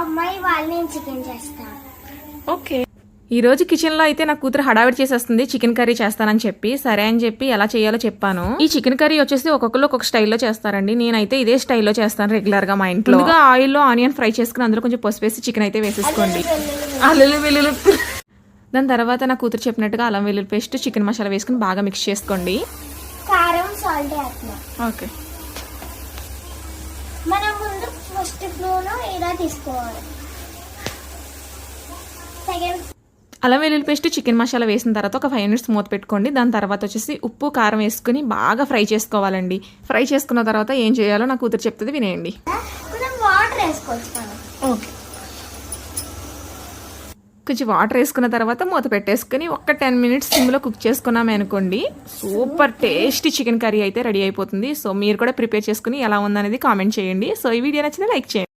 అమ్మాయి వాళ్ళు నేను చికెన్ చేస్తా. ఓకే. ఈరోజు కిచెన్లో అయితే నా కూతురు హడావిడి చేసేస్తుంది చికెన్ కర్రీ చేస్తానని చెప్పి. సరే అని చెప్పి ఎలా చేయాలో చెప్పాను. ఈ చికెన్ కర్రీ వచ్చేసి ఒక్కొక్కరు ఒక్కొక్క స్టైల్లో చేస్తారండి. నేనైతే ఇదే స్టైల్లో చేస్తాను రెగ్యులర్గా మా ఇంట్లో. ముందుగా ఆయిల్లో ఆనియన్ ఫ్రై చేసుకుని అందులో కొంచెం పసుపు వేసి చికెన్ అయితే వేసేసుకోండి. అల్లులు వెల్లుల్లి. దాని తర్వాత నా కూతురు చెప్పినట్టుగా అల్లం వెల్లుల్లి పేస్ట్ చికెన్ మసాలా వేసుకుని బాగా మిక్స్ చేసుకోండి. కారం సాల్ట్ వేస్తున్నా. ఓకే. మనం ముందు ఫస్ట్ ఫ్లోలో ఇలా తీసుకోవాలి. సెకండ్ అల్లం వెల్లుల్లి పేస్ట్ చికెన్ మసాలా వేసిన తర్వాత ఒక 5 minutes మూత పెట్టుకోండి. దాని తర్వాత వచ్చేసి ఉప్పు కారం వేసుకుని బాగా ఫ్రై చేసుకోవాలండి. ఫ్రై చేసుకున్న తర్వాత ఏం చేయాలో నా కూతురు చెప్తుంది వినేయండి. మనం వాటర్ వేసుకోవచ్చు మనం. ఓకే. కొంచెం వాటర్ వేసుకున్న తర్వాత మూత పెట్టేసుకుని ఒక 10 minutes సిమ్లో కుక్ చేసుకున్నామే అనుకోండి, సూపర్ టేస్టీ చికెన్ కర్రీ అయితే రెడీ అయిపోతుంది. సో మీరు కూడా ప్రిపేర్ చేసుకుని ఎలా ఉందనేది కామెంట్ చేయండి. సో ఈ వీడియో నచ్చితే లైక్ చేయండి.